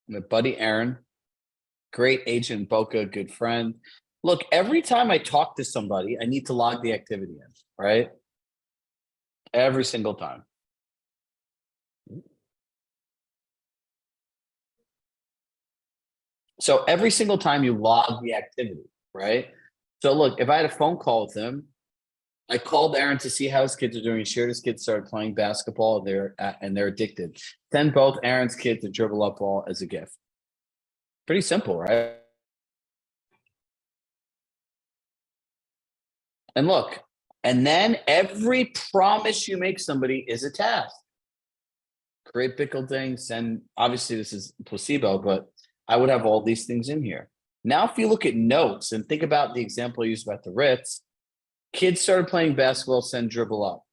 My buddy Aaron, great agent, Boca, good friend. Look, every time I talk to somebody, I need to log the activity in, right? Every single time. So every single time you log the activity, right? So look, if I had a phone call with him, I called Aaron to see how his kids are doing. He shared his kids started playing basketball and they're addicted. Send both Aaron's kids a dribble up ball as a gift. Pretty simple, right? And look, and then every promise you make somebody is a task. Create pickle things, and obviously this is placebo, but I would have all these things in here. Now, if you look at notes and think about the example I used about the Ritz, kids started playing basketball, send dribble up,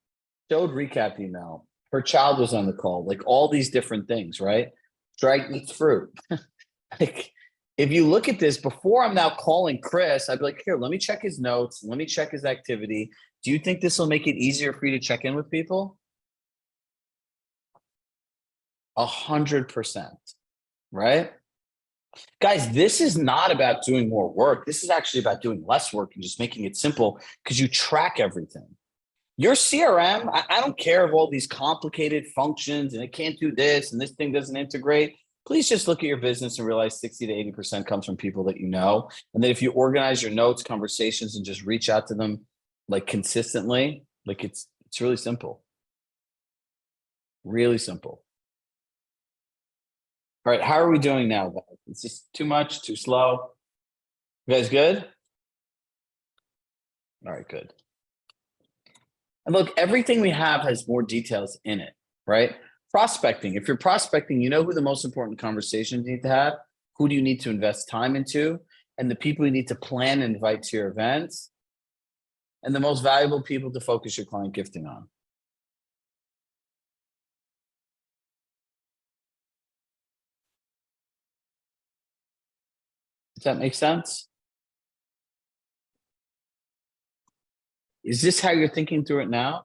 showed recap email, her child was on the call, like all these different things, right? Drag eats fruit. Like, if you look at this, before I'm now calling Chris, I'd be like, here, let me check his notes. Let me check his activity. Do you think this will make it easier for you to check in with people? 100%, right? Guys, this is not about doing more work. This is actually about doing less work and just making it simple because you track everything. Your CRM, I don't care of all these complicated functions and it can't do this and this thing doesn't integrate. Please just look at your business and realize 60 to 80% comes from people that you know. And then if you organize your notes, conversations, and just reach out to them like consistently, like it's really simple. Really simple. All right, how are we doing now, guys? It's just too much, too slow. You guys good? All right, good. And look, everything we have has more details in it, right? Prospecting. If you're prospecting, you know who the most important conversations you need to have, who do you need to invest time into, and the people you need to plan and invite to your events, and the most valuable people to focus your client gifting on. Does that make sense? Is this how you're thinking through it now?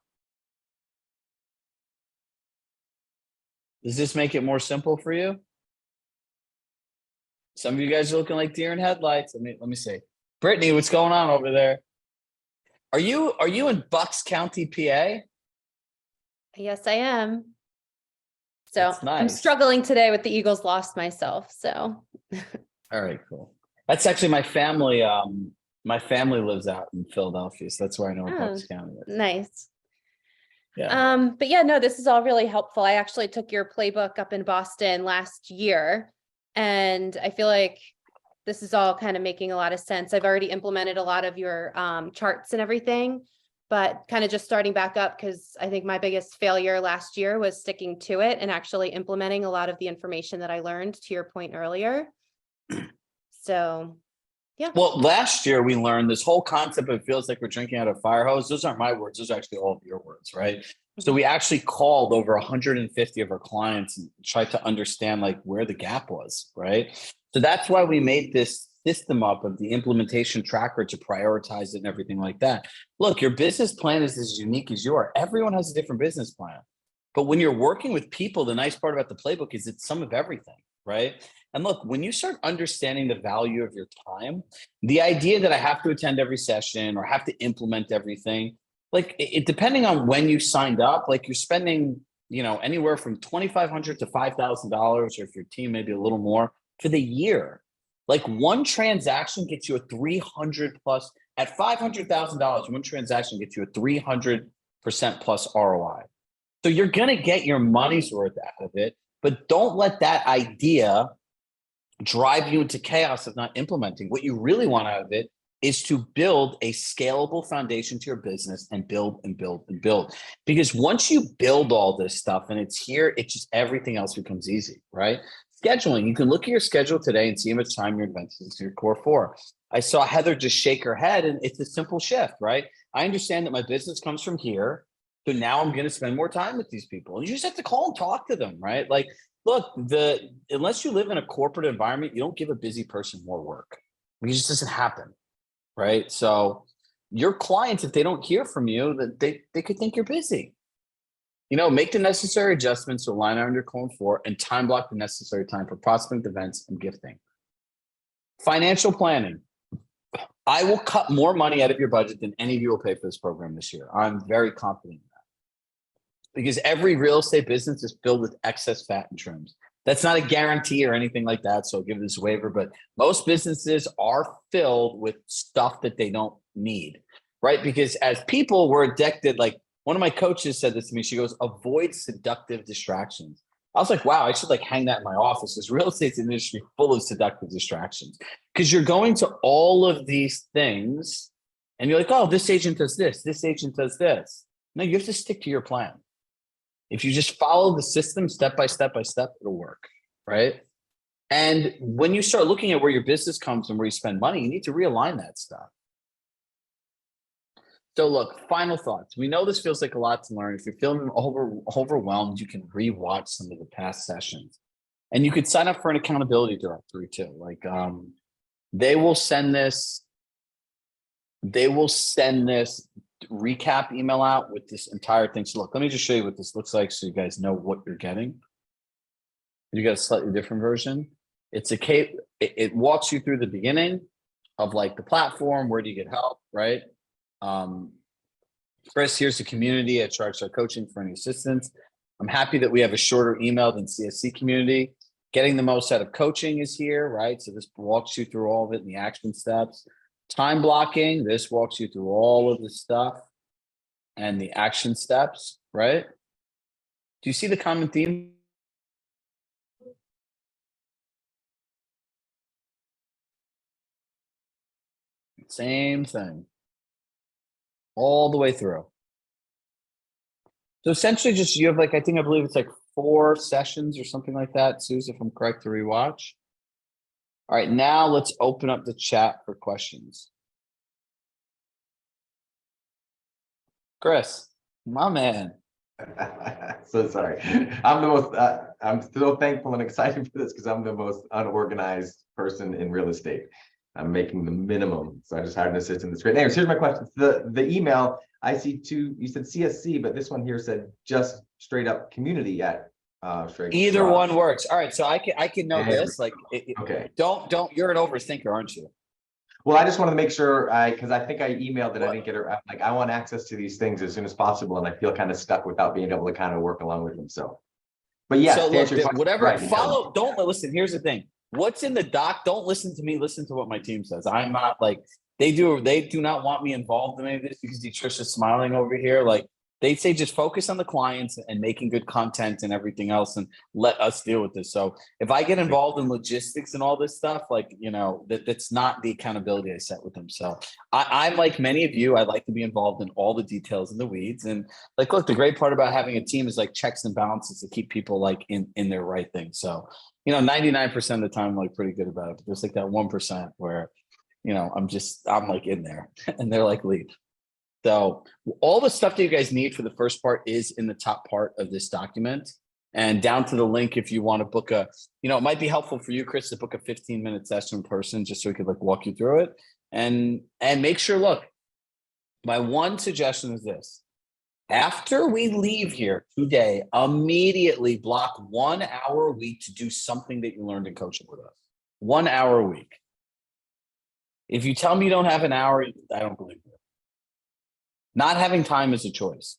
Does this make it more simple for you? Some of you guys are looking like deer in headlights. Let me see. Brittany, what's going on over there? Are you in Bucks County, PA?
Yes, I am. So
That's
I'm
nice.
struggling today with the Eagles lost myself. So
All right, cool. That's actually my family. My family lives out in Philadelphia, so that's where I know what Bucks County is.
nice.
Yeah.
But yeah, no, this is all really helpful. I actually took your playbook up in Boston last year, and I feel like this is all kind of making a lot of sense. I've already implemented a lot of your charts and everything, but kind of just starting back up because I think my biggest failure last year was sticking to it and actually implementing a lot of the information that I learned, to your point earlier. So yeah.
Well, last year we learned this whole concept of it feels like we're drinking out of a fire hose. Those aren't my words. Those are actually all of your words, right? So we actually called over 150 of our clients and tried to understand like where the gap was, right? So that's why we made this system up of the implementation tracker to prioritize it and everything like that. Look, your business plan is as unique as you are. Everyone has a different business plan. But when you're working with people, the nice part about the playbook is it's some of everything, right? And look, when you start understanding the value of your time, the idea that I have to attend every session or have to implement everything, like it depending on when you signed up, like you're spending, anywhere from $2,500 to $5,000, or if your team maybe a little more for the year. Like one transaction gets you a 300 plus at $500,000. One transaction gets you a 300% plus ROI. So you're going to get your money's worth out of it, but don't let that idea drive you into chaos of not implementing. What you really want out of it is to build a scalable foundation to your business and build and build and build. Because once you build all this stuff and it's here, it just everything else becomes easy, right? Scheduling, you can look at your schedule today and see how much time you're investing into your core four. I saw Heather just shake her head, and it's a simple shift, right? I understand that my business comes from here. So now I'm going to spend more time with these people. And you just have to call and talk to them, right? Like, look, unless you live in a corporate environment, you don't give a busy person more work. It just doesn't happen, right? So your clients, if they don't hear from you, that they could think you're busy. You know, make the necessary adjustments to align on your core four and time block the necessary time for prospect events and gifting. Financial planning. I will cut more money out of your budget than any of you will pay for this program this year. I'm very confident in that. Because every real estate business is filled with excess fat and trims. That's not a guarantee or anything like that, so I'll give this waiver, but most businesses are filled with stuff that they don't need, right? Because as people, we're addicted. Like one of my coaches said this to me, she goes, avoid seductive distractions. I was like, wow, I should like hang that in my office, because real estate's an industry full of seductive distractions. Because you're going to all of these things and you're like, oh, this agent does this agent does this. No, you have to stick to your plan. If you just follow the system step by step by step, it'll work, right? And when you start looking at where your business comes and where you spend money, you need to realign that stuff. So look, final thoughts. We know this feels like a lot to learn. If you're feeling overwhelmed, you can rewatch some of the past sessions. And you could sign up for an accountability directory too. Like they will send this recap email out with this entire thing. So look, let me just show you what this looks like so you guys know what you're getting. You got a slightly different version. It's it walks you through the beginning of like the platform. Where do you get help, right? Chris, here's the community at Chirag Shah Coaching for any assistance. I'm happy that we have a shorter email than CSC community. Getting the most out of coaching is here, right? So this walks you through all of it in the action steps. Time blocking, this walks you through all of the stuff and the action steps, right? Do you see the common theme? Same thing. All the way through. So essentially just you have like, I believe it's like 4 sessions or something like that, Suze, if I'm correct, to rewatch. All right, now let's open up the chat for questions. Chris, my man.
So sorry. I'm so thankful and excited for this because I'm the most unorganized person in real estate. I'm making the minimum. So I just hired an assistant. That's great. Anyways, here's my question. The email, I see you said CSC, but this one here said just straight up community at
Either one works. All right. So I can know this. Like,
okay.
Don't, you're an overthinker, aren't you?
Well, I just want to make sure because I think I emailed that I didn't get her. Like, I want access to these things as soon as possible. And I feel kind of stuck without being able to kind of work along with them. So, but yes,
so look, whatever,
right,
follow, don't listen. Here's the thing. What's in the doc, don't listen to me, listen to what my team says. I'm not like, they do not want me involved in any of this because Trisha's smiling over here. Like they say, just focus on the clients and making good content and everything else and let us deal with this. So if I get involved in logistics and all this stuff, like, you know, that's not the accountability I set with them. So I'm like many of you, I like to be involved in all the details and the weeds. And like, look, the great part about having a team is like checks and balances to keep people like in their right thing. So, you know, 99% of the time, I'm like pretty good about it. But there's like that 1% where, you know, I'm like in there and they're like, leave. So all the stuff that you guys need for the first part is in the top part of this document and down to the link. If you want to book it might be helpful for you, Chris, to book a 15-minute session in person, just so we could like walk you through it and make sure, look, my one suggestion is this. After we leave here today, immediately block 1 hour a week to do something that you learned in coaching with us. 1 hour a week. If you tell me you don't have an hour, I don't believe you. Not having time is a choice.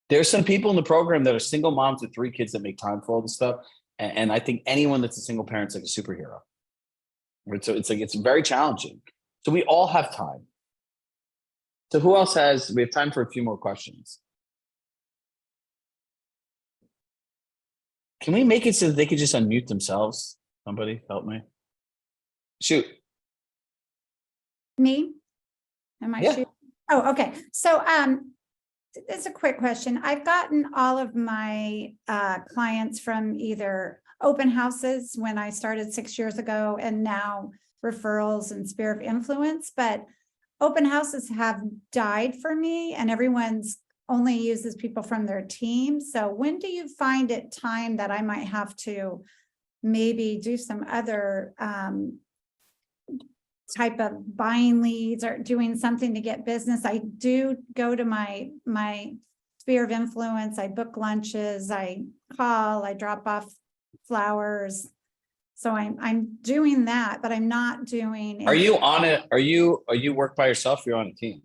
There's some people in the program that are single moms with 3 kids that make time for all this stuff. And I think anyone that's a single parent is like a superhero. Right? So it's very challenging. So we all have time. So who else we have time for a few more questions. Can we make it so that they could just unmute themselves? Somebody help me. Shoot.
Me? Am I
Yeah.
shooting? Oh, okay. So, it's a quick question. I've gotten all of my clients from either open houses when I started 6 years ago and now referrals and sphere of influence, but open houses have died for me and everyone's only uses people from their team. So when do you find it time that I might have to maybe do some other type of buying leads or doing something to get business? I do go to my sphere of influence. I book lunches, I call, I drop off flowers. So I'm doing that, but I'm not doing.
Are you on it? Are you work by yourself? Or you're on a team.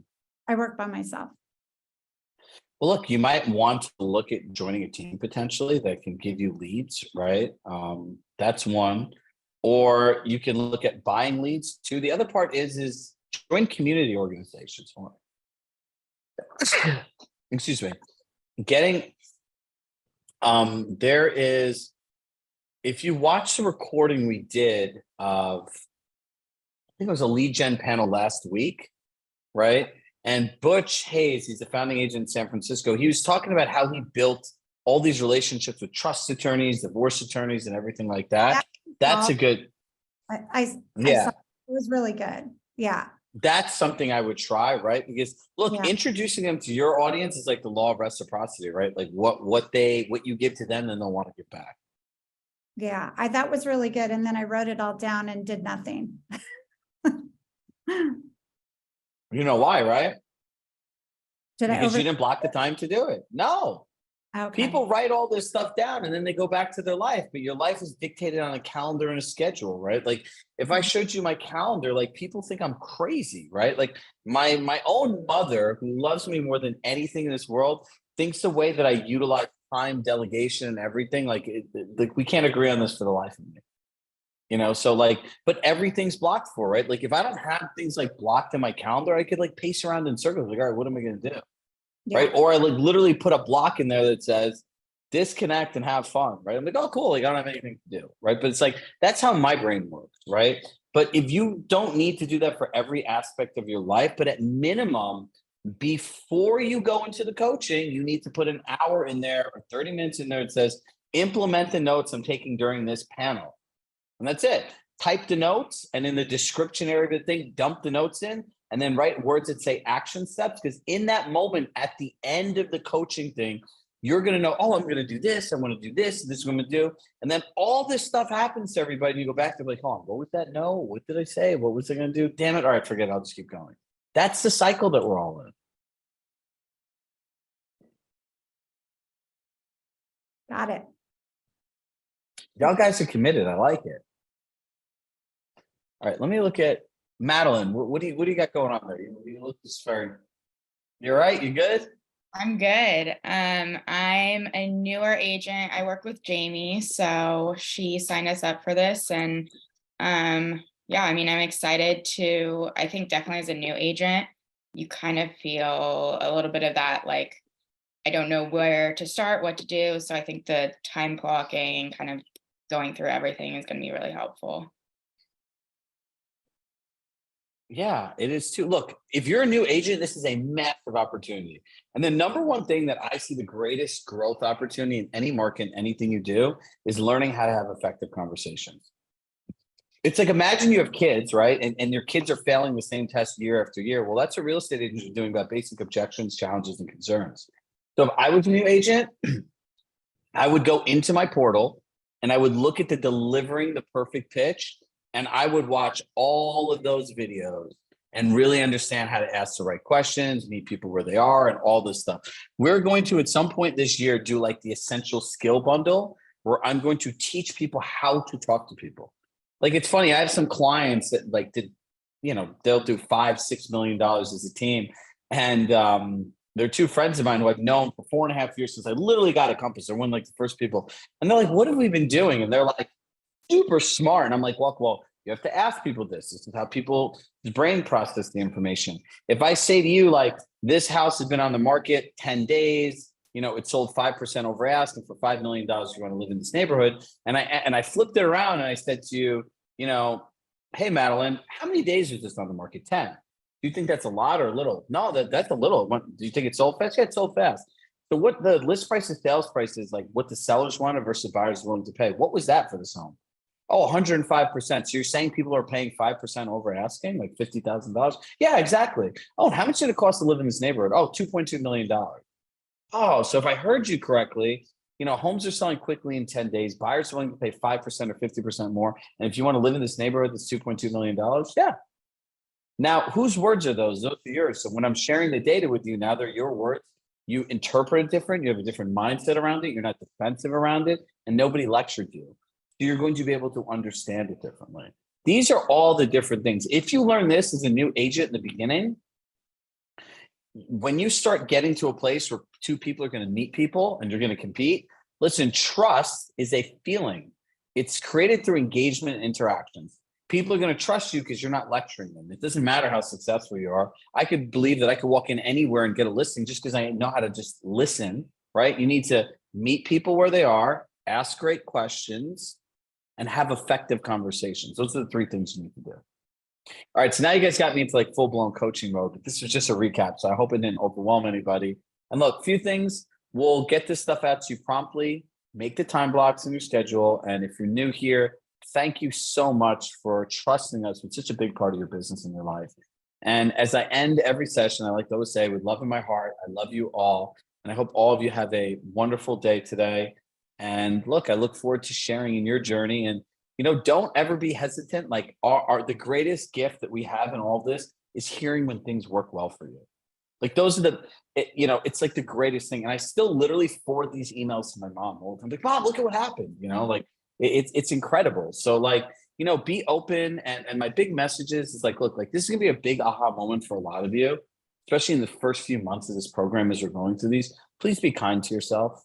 I work by myself.
Well, look, you might want to look at joining a team potentially that can give you leads, right? That's one. Or you can look at buying leads too. The other part is join community organizations. Excuse me. Getting there is, if you watch the recording we did of, I think it was a lead gen panel last week, right? And Butch Hayes, he's the founding agent in San Francisco. He was talking about how he built all these relationships with trust attorneys, divorce attorneys, and everything like that. That's a good.
I saw
Yeah,
it was really good. Yeah.
that's something I would try, right? Because look,
Yeah.
introducing them to your audience is like the law of reciprocity, right? Like what you give to them, then they'll want to give back.
Yeah. That was really good. And then I wrote it all down and did nothing.
You know why, right?
Did I
Because
over?
you didn't block the time to do it. No.
Okay.
People write all this stuff down and then they go back to their life, but your life is dictated on a calendar and a schedule, right? Like if I showed you my calendar, like people think I'm crazy, right? Like my own mother, who loves me more than anything in this world, thinks the way that I utilize time, delegation, and everything, like we can't agree on this for the life of me. So like, but everything's blocked for, right? Like if I don't have things like blocked in my calendar, I could like pace around in circles, like, all right, what am I going to do?
Yeah.
Right. Or I like literally put a block in there that says disconnect and have fun. Right. I'm like, oh, cool. Like I don't have anything to do. Right. But it's like, that's how my brain works. Right. But if you don't need to do that for every aspect of your life, but at minimum, before you go into the coaching, you need to put an hour in there or 30 minutes in there. It says, implement the notes I'm taking during this panel. And that's it. Type the notes and in the description area of the thing, dump the notes in and then write words that say action steps. Because in that moment, at the end of the coaching thing, you're going to know, oh, I'm going to do this. I'm going to do this. This is what I'm going to do. And then all this stuff happens to everybody. And you go back to like, hold on, what was that? No, what did I say? What was I going to do? Damn it. All right, forget it. I'll just keep going. That's the cycle that we're all in.
Got it.
Y'all guys are committed. I like it. All right, let me look at Madeline. What do you got going on there? You look this very. You're right. You good?
I'm good. I'm a newer agent. I work with Jamie, so she signed us up for this, and yeah, I mean, I'm excited to. I think definitely as a new agent, you kind of feel a little bit of that, like I don't know where to start, what to do. So I think the time blocking and kind of going through everything is going to be really helpful.
Yeah, it is too. Look, if you're a new agent, this is a massive opportunity. And the number one thing that I see the greatest growth opportunity in any market, anything you do, is learning how to have effective conversations. It's like, imagine you have kids, right? And your kids are failing the same test year after year. Well, that's what real estate agents are doing about basic objections, challenges, and concerns. So if I was a new agent, I would go into my portal and I would look at the delivering the perfect pitch. And I would watch all of those videos and really understand how to ask the right questions, meet people where they are, and all this stuff. We're going to, at some point this year, do like the essential skill bundle where I'm going to teach people how to talk to people. Like, it's funny. I have some clients that like did, they'll do $5-6 million as a team. And they're two friends of mine who I've known for 4.5 years since I literally got a Compass. They're one of like the first people. And they're like, what have we been doing? And they're like, super smart. And I'm like, well, you have to ask people this. This is how people's brain process the information. If I say to you, like, this house has been on the market 10 days, it sold 5% over asking for $5 million. You want to live in this neighborhood. And I flipped it around and I said to you, Hey, Madeline, how many days is this on the market? 10. Do you think that's a lot or a little? No, that's a little. Do you think it's sold fast? Yeah, it's sold fast. So what the list price and sales price is, like what the sellers wanted versus buyers willing to pay. What was that for this home? Oh, 105%. So you're saying people are paying 5% over asking, like $50,000? Yeah, exactly. Oh, how much did it cost to live in this neighborhood? Oh, $2.2 million. Oh, so if I heard you correctly, homes are selling quickly in 10 days. Buyers are willing to pay 5% or 50% more. And if you want to live in this neighborhood that's $2.2 million, yeah. Now, whose words are those? Those are yours. So when I'm sharing the data with you, now they're your words. You interpret it different. You have a different mindset around it. You're not defensive around it. And nobody lectured you. So you're going to be able to understand it differently. These are all the different things. If you learn this as a new agent in the beginning, when you start getting to a place where two people are going to meet people and you're going to compete, listen, trust is a feeling. It's created through engagement and interactions. People are going to trust you because you're not lecturing them. It doesn't matter how successful you are. I could believe that I could walk in anywhere and get a listing just because I know how to just listen, right? You need to meet people where they are, ask great questions, and have effective conversations. Those are the three things you need to do. All right, so now you guys got me into like full-blown coaching mode, but this was just a recap, so I hope it didn't overwhelm anybody. And look, a few things, we'll get this stuff out to you promptly, make the time blocks in your schedule, and if you're new here, thank you so much for trusting us with such a big part of your business and your life. And as I end every session, I like to always say, with love in my heart, I love you all, and I hope all of you have a wonderful day today. And look, I look forward to sharing in your journey. And don't ever be hesitant. Like the greatest gift that we have in all of this is hearing when things work well for you. Like those are it's like the greatest thing. And I still literally forward these emails to my mom all the time. Like, Mom, look at what happened. Like it's incredible. So like, be open. And my big message is like, look, like this is gonna be a big aha moment for a lot of you, especially in the first few months of this program as you're going through these. Please be kind to yourself.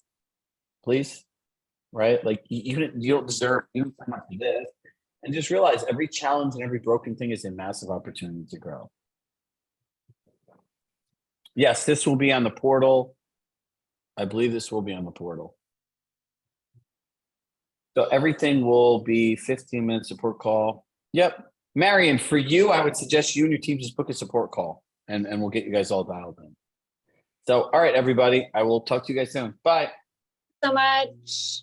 Please. Right? Like you don't deserve you don't have to do this. And just realize every challenge and every broken thing is a massive opportunity to grow. Yes, this will be on the portal. I believe this will be on the portal. So everything will be 15-minute support call. Yep. Marion, for you, I would suggest you and your team just book a support call and we'll get you guys all dialed in. So, all right, everybody, I will talk to you guys soon. Bye.
So much.